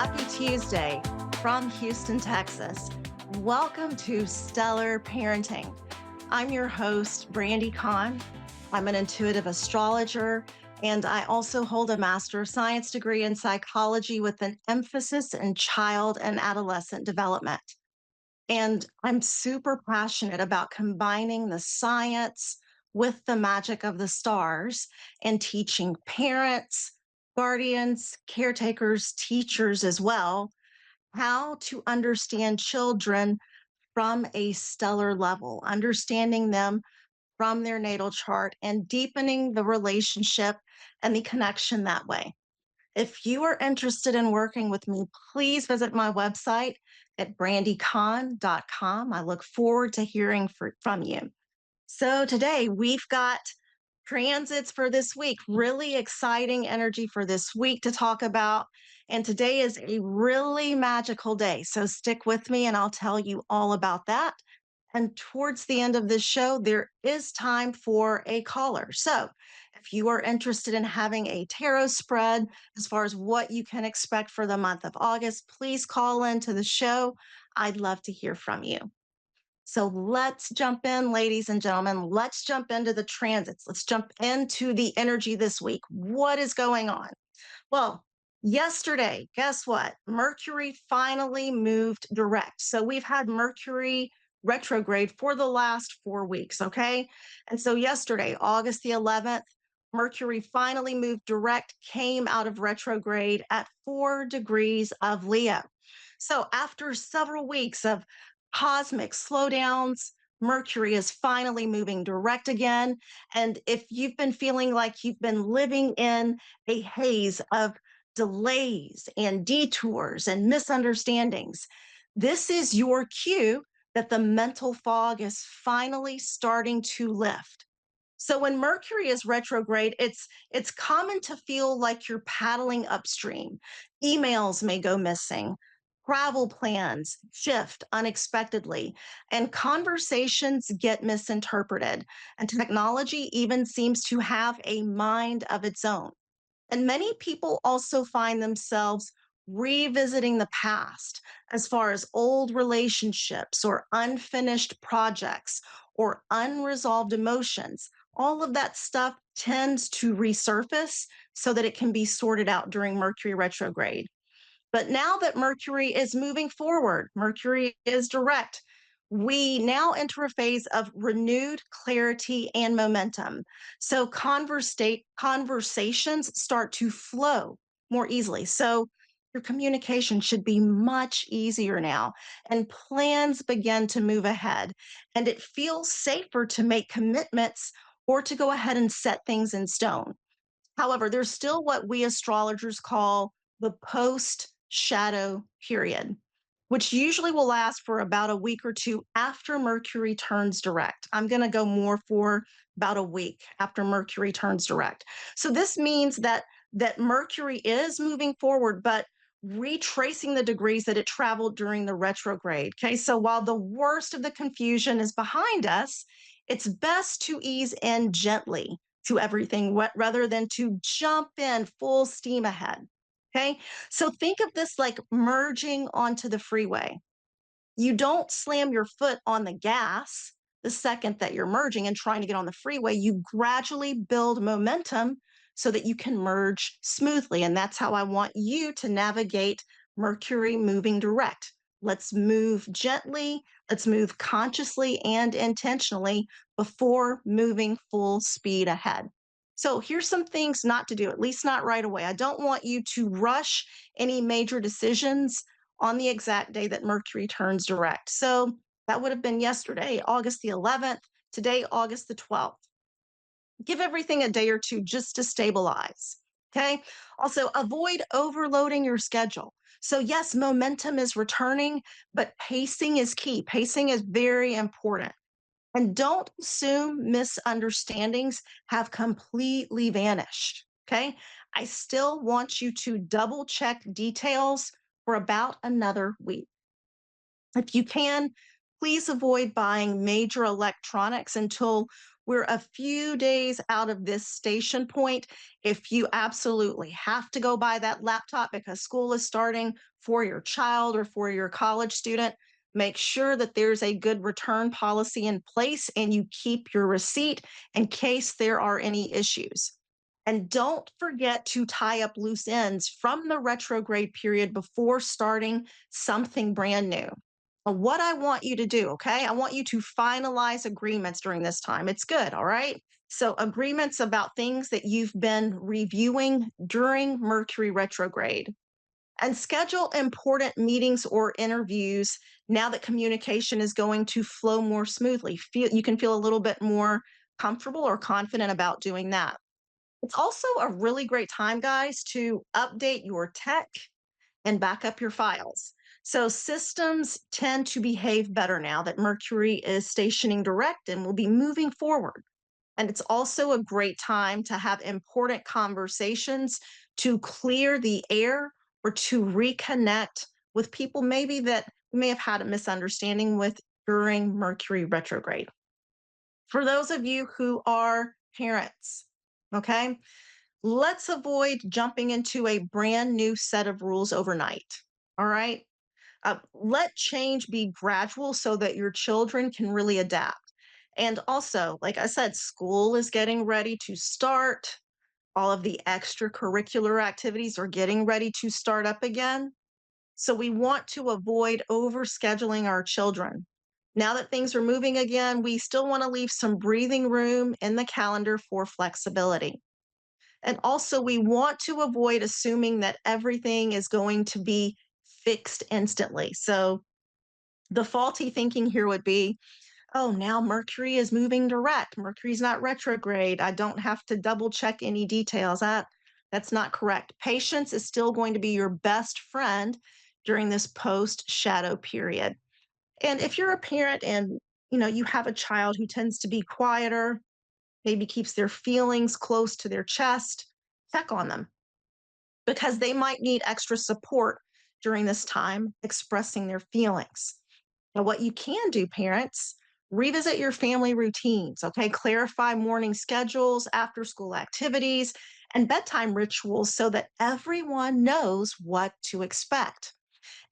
Happy Tuesday from Houston, Texas. Welcome to Stellar Parenting. I'm your host, Brandi. I'm an intuitive astrologer, and I also hold a Master of Science degree in psychology with an emphasis in child and adolescent development. And I'm super passionate about combining the science with the magic of the stars and teaching parents, guardians, caretakers, teachers as well, how to understand children from a stellar level, understanding them from their natal chart and deepening the relationship and the connection that way. If you are interested in working with me, please visit my website at brandycon.com. I look forward to hearing from you. So today we've got transits for this week, really exciting energy for this week to talk about. And today is a really magical day. So stick with me and I'll tell you all about that. And towards the end of this show, there is time for a caller. So if you are interested in having a tarot spread as far as what you can expect for the month of August, please call into the show. I'd love to hear from you. So let's jump in, ladies and gentlemen. Let's jump into the transits. Let's jump into the energy this week. What is going on? Well, yesterday, guess what? Mercury finally moved direct. So we've had Mercury retrograde for the last 4 weeks, okay? And so yesterday, August the 11th, Mercury finally moved direct, came out of retrograde at 4 degrees of Leo. So after several weeks of cosmic slowdowns, Mercury is finally moving direct again. And if you've been feeling like you've been living in a haze of delays and detours and misunderstandings, this is your cue that the mental fog is finally starting to lift. So when Mercury is retrograde, it's common to feel like you're paddling upstream. Emails may go missing. Travel plans shift unexpectedly, and conversations get misinterpreted. And technology even seems to have a mind of its own. And many people also find themselves revisiting the past as far as old relationships or unfinished projects or unresolved emotions. All of that stuff tends to resurface so that it can be sorted out during Mercury retrograde. But now that Mercury is moving forward, Mercury is direct, we now enter a phase of renewed clarity and momentum. So conversations start to flow more easily. So your communication should be much easier now, and plans begin to move ahead. And it feels safer to make commitments or to go ahead and set things in stone. However, there's still what we astrologers call the post shadow period, which usually will last for about a week or two after Mercury turns direct. I'm going to go more for about a week after Mercury turns direct. So this means that Mercury is moving forward, but retracing the degrees that it traveled during the retrograde. Okay, so while the worst of the confusion is behind us, it's best to ease in gently to everything rather than to jump in full steam ahead. Okay. So think of this like merging onto the freeway. You don't slam your foot on the gas the second that you're merging and trying to get on the freeway. You gradually build momentum so that you can merge smoothly. And that's how I want you to navigate Mercury moving direct. Let's move gently, let's move consciously and intentionally before moving full speed ahead. So here's some things not to do, at least not right away. I don't want you to rush any major decisions on the exact day that Mercury turns direct. So that would have been yesterday, August the 11th, today, August the 12th. Give everything a day or two just to stabilize. Okay. Also, avoid overloading your schedule. So, yes, momentum is returning, but pacing is key. Pacing is very important. And don't assume misunderstandings have completely vanished. Okay. I still want you to double check details for about another week. If you can, please avoid buying major electronics until We're a few days out of this station point. If you absolutely have to go buy that laptop because school is starting for your child or for your college student, make sure that there's a good return policy in place and you keep your receipt in case there are any issues. And don't forget to tie up loose ends from the retrograde period before starting something brand new. What I want you to do, okay? I want you to finalize agreements during this time. It's good, all right? So, agreements about things that you've been reviewing during Mercury retrograde, and schedule important meetings or interviews now that communication is going to flow more smoothly. You can feel a little bit more comfortable or confident about doing that. It's also a really great time, guys, to update your tech and back up your files. So systems tend to behave better now that Mercury is stationing direct and will be moving forward. And it's also a great time to have important conversations, to clear the air, or to reconnect with people maybe that you may have had a misunderstanding with during Mercury retrograde. For those of you who are parents, okay, let's avoid jumping into a brand new set of rules overnight. All right. Let change be gradual so that your children can really adapt. And also, like I said, school is getting ready to start. All of the extracurricular activities are getting ready to start up again. So we want to avoid overscheduling our children. Now that things are moving again, we still want to leave some breathing room in the calendar for flexibility. And also, we want to avoid assuming that everything is going to be fixed instantly. So, the faulty thinking here would be, oh, now Mercury is moving direct. Mercury's not retrograde. I don't have to double check any details. That's not correct. Patience is still going to be your best friend during this post shadow period. And if you're a parent and you have a child who tends to be quieter, maybe keeps their feelings close to their chest, check on them because they might need extra support during this time expressing their feelings. Now, what you can do, parents, revisit your family routines, okay? Clarify morning schedules, after school activities, and bedtime rituals so that everyone knows what to expect.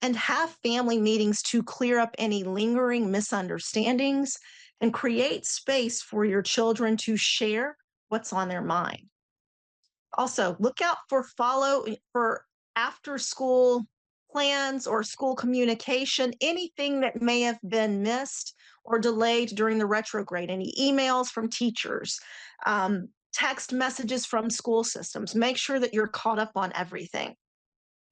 And have family meetings to clear up any lingering misunderstandings and create space for your children to share what's on their mind. Also, look out for after school plans or school communication, anything that may have been missed or delayed during the retrograde, any emails from teachers, text messages from school systems. Make sure that you're caught up on everything.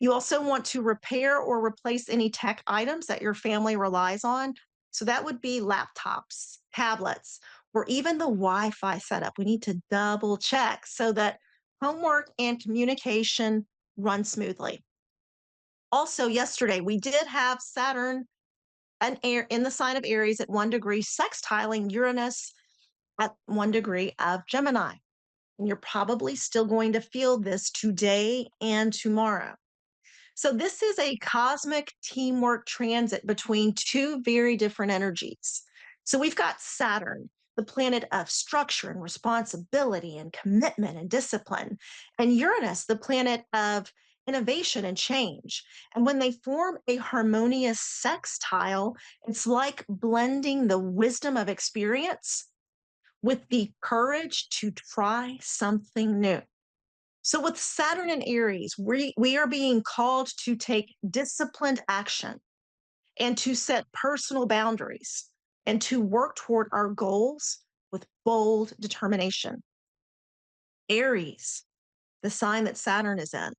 You also want to repair or replace any tech items that your family relies on. So that would be laptops, tablets, or even the Wi Fi setup. We need to double check so that homework and communication run smoothly. Also, yesterday we did have Saturn and air in the sign of Aries at 1 degree, sextiling Uranus at 1 degree of Gemini. And you're probably still going to feel this today and tomorrow. So, this is a cosmic teamwork transit between two very different energies. So, we've got Saturn, the planet of structure and responsibility and commitment and discipline, and Uranus, the planet of innovation and change. And when they form a harmonious sextile, it's like blending the wisdom of experience with the courage to try something new. So, with Saturn and Aries, we are being called to take disciplined action and to set personal boundaries and to work toward our goals with bold determination. Aries, the sign that Saturn is in,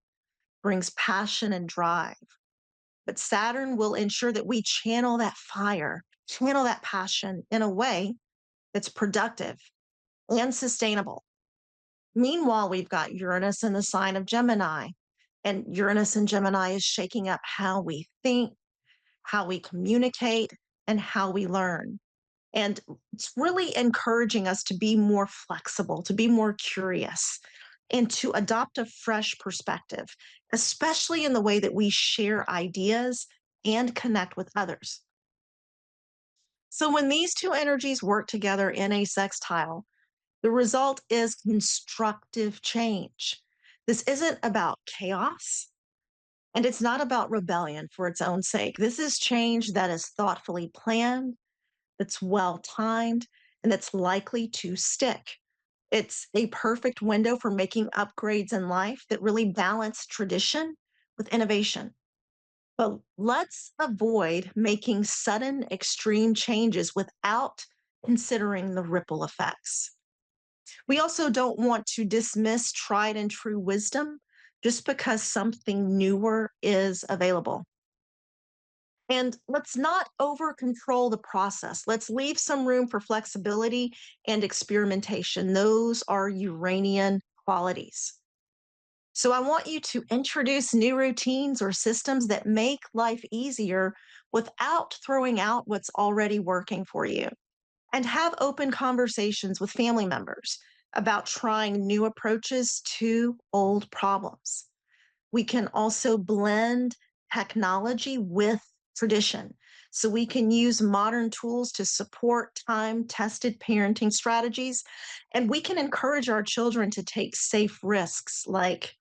brings passion and drive, but Saturn will ensure that we channel that fire, channel that passion in a way that's productive and sustainable. Meanwhile, we've got Uranus in the sign of Gemini, and Uranus and Gemini is shaking up how we think, how we communicate, and how we learn. And it's really encouraging us to be more flexible, to be more curious, and to adopt a fresh perspective, especially in the way that we share ideas and connect with others. So when these two energies work together in a sextile, the result is constructive change. This isn't about chaos, and it's not about rebellion for its own sake. This is change that is thoughtfully planned, that's well timed, and that's likely to stick. It's a perfect window for making upgrades in life that really balance tradition with innovation. But let's avoid making sudden extreme changes without considering the ripple effects. We also don't want to dismiss tried and true wisdom just because something newer is available. And let's not over control the process. Let's leave some room for flexibility and experimentation. Those are Uranian qualities. So I want you to introduce new routines or systems that make life easier without throwing out what's already working for you. And have open conversations with family members about trying new approaches to old problems. We can also blend technology with tradition. So we can use modern tools to support time tested parenting strategies. And we can encourage our children to take safe risks like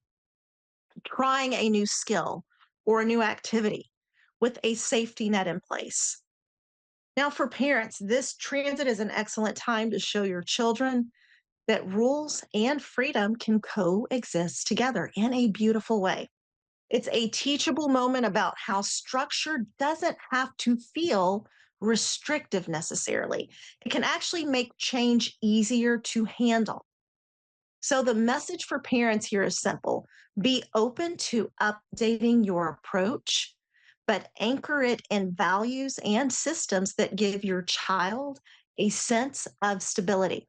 trying a new skill or a new activity with a safety net in place. Now, for parents, this transit is an excellent time to show your children that rules and freedom can coexist together in a beautiful way. It's a teachable moment about how structure doesn't have to feel restrictive necessarily. It can actually make change easier to handle. So, the message for parents here is simple: be open to updating your approach, but anchor it in values and systems that give your child a sense of stability.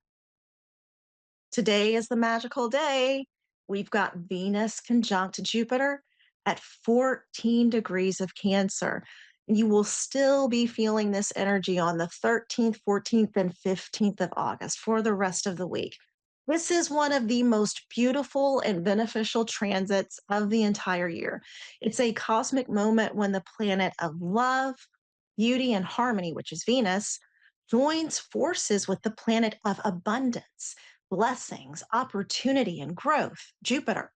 Today is the magical day. We've got Venus conjunct Jupiter at 14 degrees of Cancer. You will still be feeling this energy on the 13th, 14th, and 15th of August for the rest of the week. This is one of the most beautiful and beneficial transits of the entire year. It's a cosmic moment when the planet of love, beauty, and harmony, which is Venus, joins forces with the planet of abundance, blessings, opportunity, and growth, Jupiter.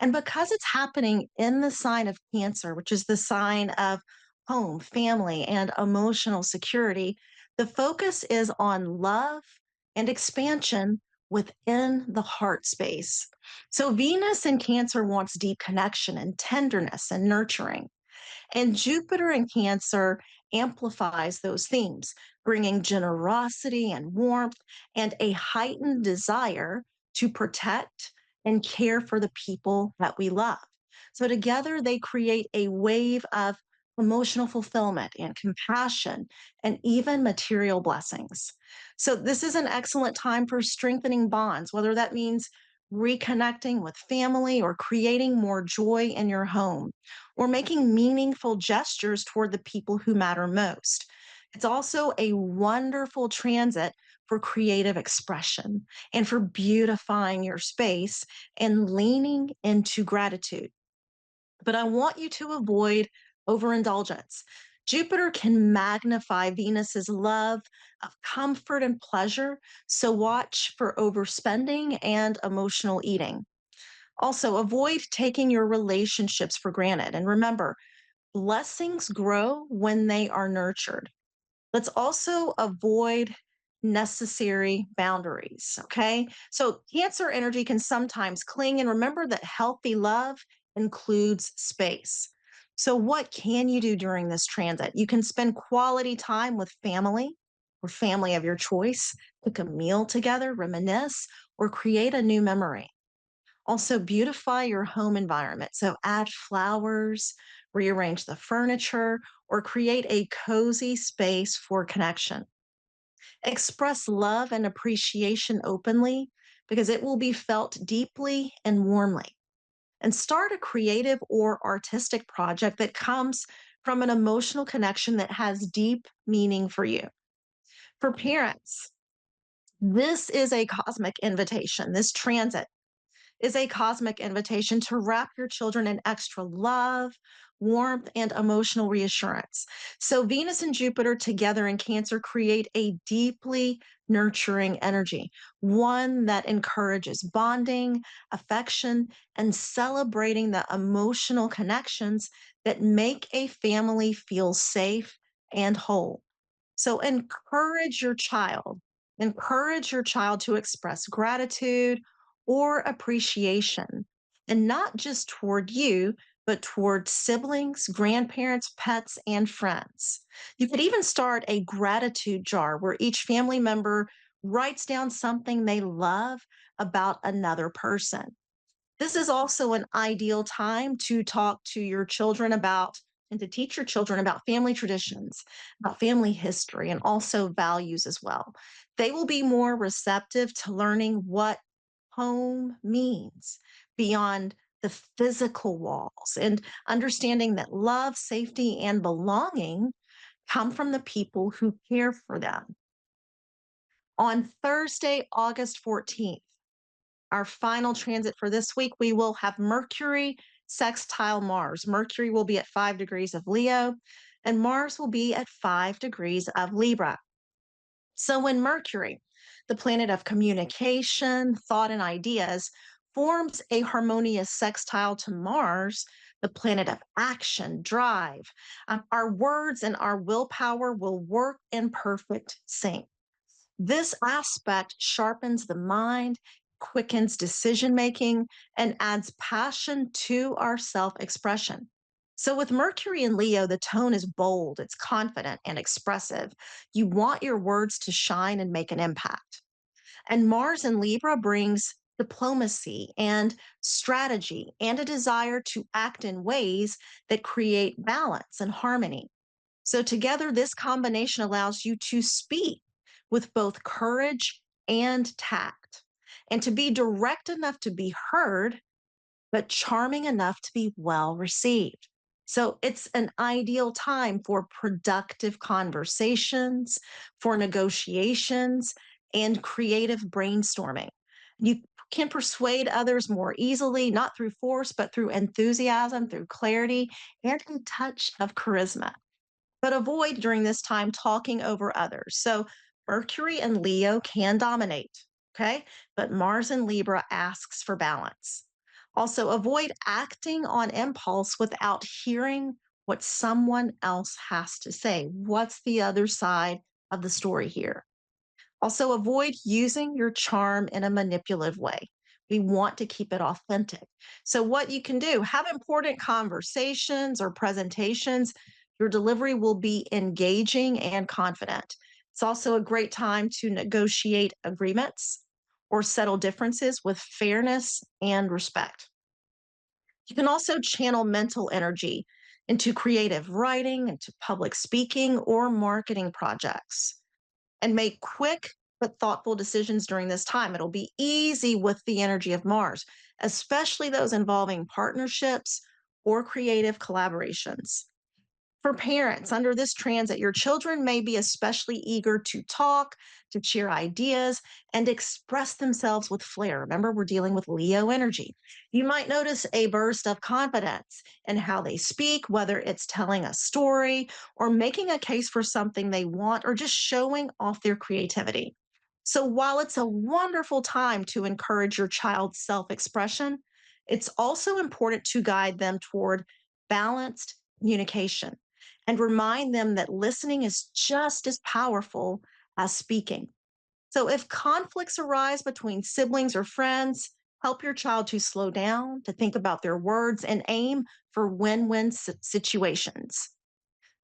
And because it's happening in the sign of Cancer, which is the sign of home, family, and emotional security, the focus is on love and expansion within the heart space. So Venus in Cancer wants deep connection and tenderness and nurturing. And Jupiter in Cancer amplifies those themes, bringing generosity and warmth and a heightened desire to protect and care for the people that we love. So, together, they create a wave of emotional fulfillment and compassion and even material blessings. So, this is an excellent time for strengthening bonds, whether that means reconnecting with family or creating more joy in your home or making meaningful gestures toward the people who matter most. It's also a wonderful transit for creative expression and for beautifying your space and leaning into gratitude. But I want you to avoid overindulgence. Jupiter can magnify Venus's love of comfort and pleasure, so watch for overspending and emotional eating. Also, avoid taking your relationships for granted. And remember, blessings grow when they are nurtured. Let's also avoid necessary boundaries. Okay. So, Cancer energy can sometimes cling, and remember that healthy love includes space. So, what can you do during this transit? You can spend quality time with family or family of your choice, cook a meal together, reminisce, or create a new memory. Also, beautify your home environment. So, add flowers, rearrange the furniture, or create a cozy space for connection. Express love and appreciation openly because it will be felt deeply and warmly. And start a creative or artistic project that comes from an emotional connection that has deep meaning for you. For parents, this is a cosmic invitation, this transit is a cosmic invitation to wrap your children in extra love, warmth, and emotional reassurance. So, Venus and Jupiter together in Cancer create a deeply nurturing energy, one that encourages bonding, affection, and celebrating the emotional connections that make a family feel safe and whole. So encourage your child to express gratitude or appreciation, and not just toward you, but toward siblings, grandparents, pets, and friends. You could even start a gratitude jar where each family member writes down something they love about another person. This is also an ideal time to talk to your children about and to teach your children about family traditions, about family history, and also values as well. They will be more receptive to learning what home means beyond the physical walls and understanding that love, safety, and belonging come from the people who care for them. On Thursday, August 14th, our final transit for this week, we will have Mercury sextile Mars. Mercury will be at 5 degrees of Leo, and Mars will be at 5 degrees of Libra. So when Mercury, the planet of communication, thought, and ideas, forms a harmonious sextile to Mars, the planet of action, drive, our words and our willpower will work in perfect sync. This aspect sharpens the mind, quickens decision making, and adds passion to our self expression. So, with Mercury and Leo, the tone is bold, it's confident and expressive. You want your words to shine and make an impact. And Mars in Libra brings diplomacy and strategy and a desire to act in ways that create balance and harmony. So, together, this combination allows you to speak with both courage and tact, and to be direct enough to be heard, but charming enough to be well received. So, it's an ideal time for productive conversations, for negotiations, and creative brainstorming. You can persuade others more easily, not through force, but through enthusiasm, through clarity, and a touch of charisma, but avoid during this time talking over others. So Mercury and Leo can dominate, okay? But Mars and Libra asks for balance. Also, avoid acting on impulse without hearing what someone else has to say. What's the other side of the story here? Also, avoid using your charm in a manipulative way. We want to keep it authentic. So, what you can do, have important conversations or presentations. Your delivery will be engaging and confident. It's also a great time to negotiate agreements or settle differences with fairness and respect. You can also channel mental energy into creative writing, into public speaking, or marketing projects, and make quick but thoughtful decisions during this time. It'll be easy with the energy of Mars, especially those involving partnerships or creative collaborations. For parents, under this transit, your children may be especially eager to talk, to share ideas, and express themselves with flair. Remember, we're dealing with Leo energy. You might notice a burst of confidence in how they speak, whether it's telling a story or making a case for something they want or just showing off their creativity. So, while it's a wonderful time to encourage your child's self expression, it's also important to guide them toward balanced communication and remind them that listening is just as powerful as speaking. So, if conflicts arise between siblings or friends, help your child to slow down, to think about their words, and aim for win win situations.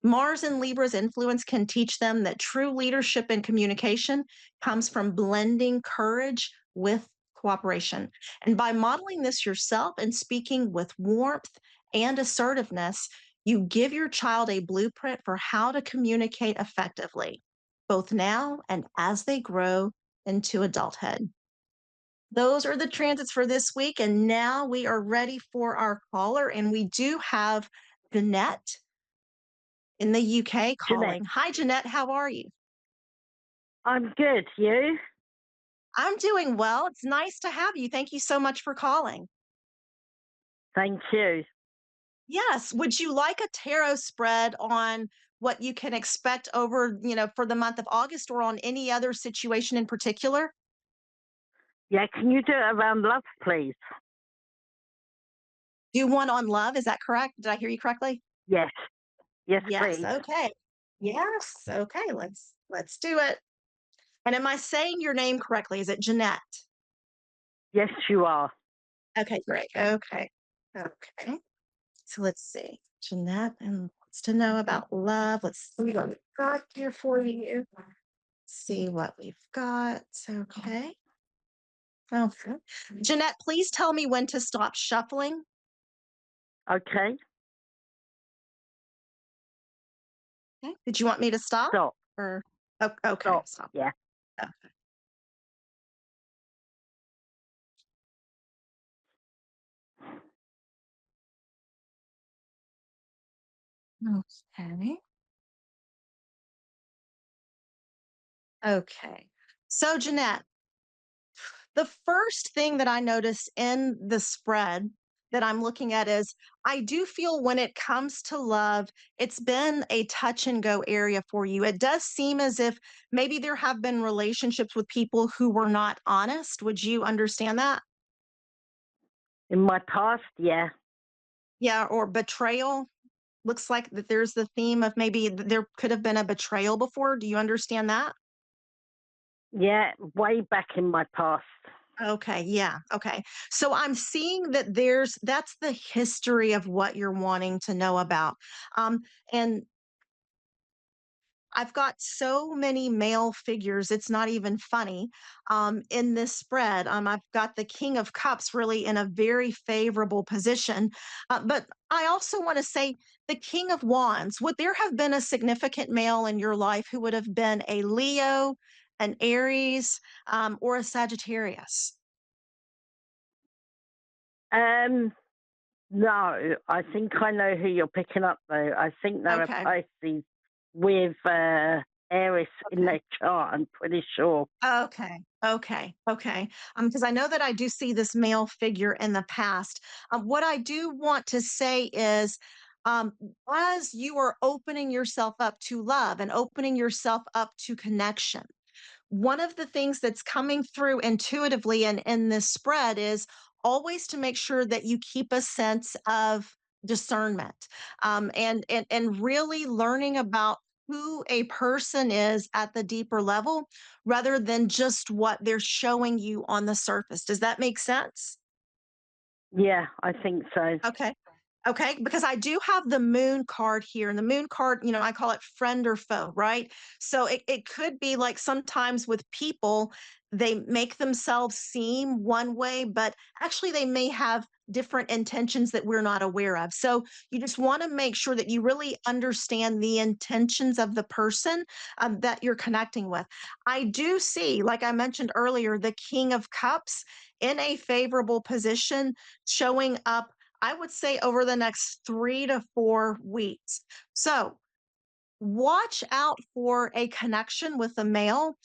Mars and Libra's influence can teach them that true leadership and communication comes from blending courage with cooperation. And by modeling this yourself and speaking with warmth and assertiveness, you give your child a blueprint for how to communicate effectively, both now and as they grow into adulthood. Those are the transits for this week. And now we are ready for our caller. And we do have Jeanette in the UK Jeanette. calling. Hi, Jeanette. How are you? I'm good. You? I'm doing well. It's nice to have you. Thank you so much for calling. Thank you. Yes. Would you like a tarot spread on what you can expect over, for the month of August or on any other situation in particular? Yeah, can you do it around love, please? Do one on love. Is that correct? Did I hear you correctly? Yes, yes, Yes. please. Okay. Yes. Okay. Let's do it. And am I saying your name correctly? Is it Jeanette? Yes, you are. Okay, great. Okay. Okay. So let's see. Jeanette and wants to know about love. Let's see what we've got here for you. See what we've got. Okay. Okay. Jeanette, please tell me when to stop shuffling. Okay, Okay. Did you want me to stop stop, or okay, stop. stop. Yeah. Okay. Okay. So Jeanette, the first thing that I notice in the spread that I'm looking at is I do feel when it comes to love, it's been a touch and go area for you. It does seem as if maybe there have been relationships with people who were not honest. Would you understand that? In my past, yeah. Yeah, or betrayal. Looks like that there's the theme of maybe there could have been a betrayal before. Do you understand that? Yeah, way back in my past. Okay, yeah, okay. So I'm seeing that that's the history of what you're wanting to know about. Um, and I've got so many male figures, it's not even funny. In this spread, I've got the King of Cups really in a very favorable position. But I also want to say the King of Wands, would there have been a significant male in your life who would have been a Leo, an Aries, or a Sagittarius? Um, no, I think I know who you're picking up though. I think they're a Okay. Pisces with Aries in Okay. their chart. I'm pretty sure. Okay. Okay. Okay. Because I know that I do see this male figure in the past. What I do want to say is, um, as you are opening yourself up to love and opening yourself up to connection, one of the things that's coming through intuitively and in this spread is always to make sure that you keep a sense of discernment, and really learning about who a person is at the deeper level rather than just what they're showing you on the surface. Does that make sense? Yeah, I think so. Okay. Okay, because I do have the moon card here, and the moon card, I call it friend or foe, right? So it could be like sometimes with people, they make themselves seem one way, but actually they may have different intentions that we're not aware of. So you just want to make sure that you really understand the intentions of the person that you're connecting with. I do see, like I mentioned earlier, the King of Cups in a favorable position showing up, I would say, over the next 3 to 4 weeks. So watch out for a connection with a male.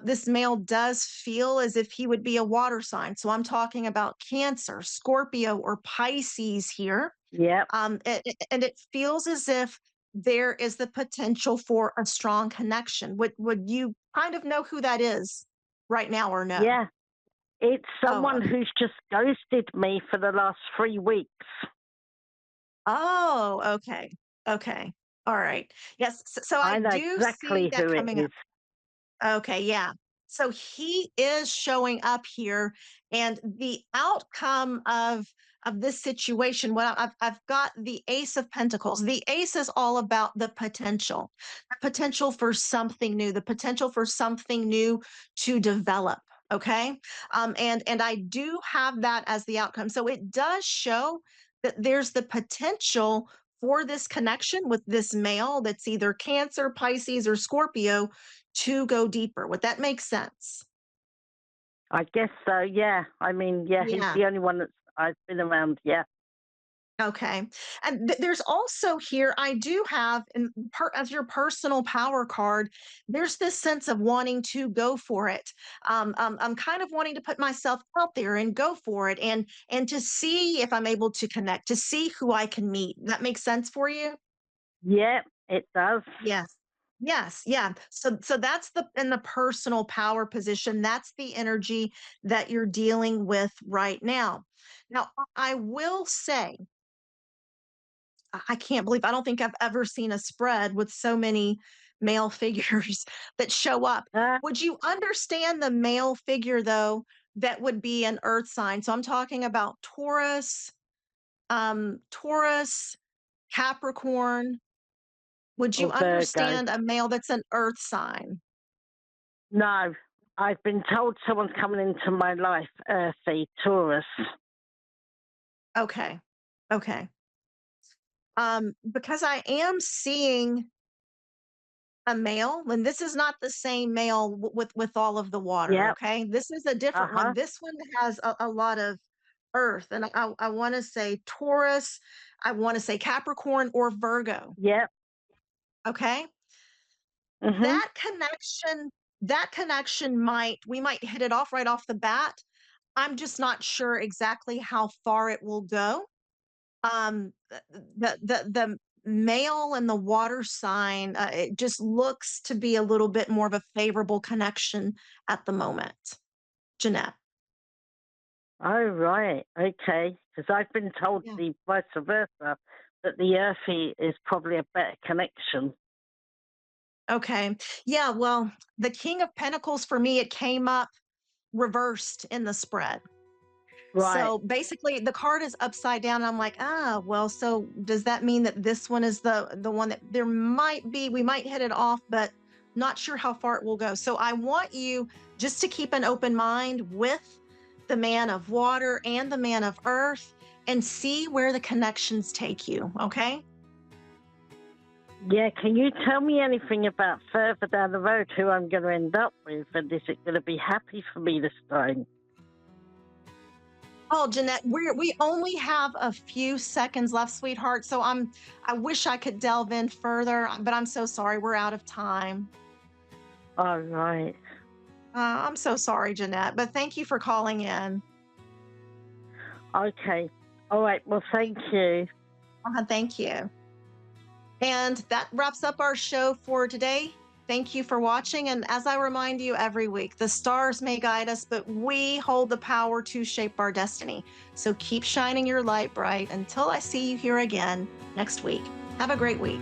This male does feel as if he would be a water sign. So I'm talking about Cancer, Scorpio, or Pisces here. Yeah, And it feels as if there is the potential for a strong connection. Would you kind of know who that is right now or no? yeah. It's Oh, someone okay. who's just ghosted me for the last 3 weeks. Oh, okay. Okay. All right. Yes. So I I know do see exactly that who it coming up. is. Okay. Yeah. So he is showing up here, and the outcome of this situation. What I've got the Ace of Pentacles. The Ace is all about the potential for something new, the potential for something new to develop. Okay. And I do have that as the outcome. So it does show that there's the potential for this connection with this male that's either Cancer, Pisces, or Scorpio to go deeper. Would that make sense? I guess so, yeah. I mean, yeah, he's Yeah. the only one that's I've been around, yeah. Okay. And there's also here, I do have as your personal power card, there's this sense of wanting to go for it. I'm kind of wanting to put myself out there and go for it and to see if I'm able to connect, to see who I can meet. That makes sense for you? Yep, it does. Yes. Yes, yeah. So that's the in the personal power position. That's the energy that you're dealing with right now. Now, I will say I can't believe I don't think I've ever seen a spread with so many male figures that show up. Uh, Would you understand the male figure though that would be an earth sign? So I'm talking about Taurus, Capricorn. Would you or Virgo. understand a male that's an earth sign? No, I've been told someone's coming into my life, earthy, Taurus. Okay. Okay. Because I am seeing a male, and this is not the same male with all of the water, Yep, okay? This is a different one. uh-huh, This one has a lot of earth, and I want to say Taurus, I want to say Capricorn or Virgo, yep, okay? mhm. That connection, that connection might we might hit it off right off the bat. I'm just not sure exactly how far it will go. The male and the water sign, it just looks to be a little bit more of a favorable connection at the moment, Jeanette. Oh, right, okay. Because I've been told Yeah. the vice versa, that the earthy is probably a better connection. Okay. Yeah. Well, the King of Pentacles for me, it came up reversed in the spread. Right, So basically, the card is upside down. I'm like, well, so does that mean that this one is the one that there might be? We might hit it off, but not sure how far it will go. So I want you just to keep an open mind with the man of water and the man of earth and see where the connections take you. Okay. yeah, can you tell me anything about further down the road who I'm going to end up with, and is it going to be happy for me this time? Oh, Jeanette, we only have a few seconds left, sweetheart. So I wish I could delve in further, but I'm so sorry. We're out of time. All right, I'm so sorry, Jeanette, but thank you for calling in. okay. All right, well, thank you. Thank you. And that wraps up our show for today. Thank you for watching. And as I remind you every week, the stars may guide us, but we hold the power to shape our destiny. So keep shining your light bright until I see you here again next week. Have a great week.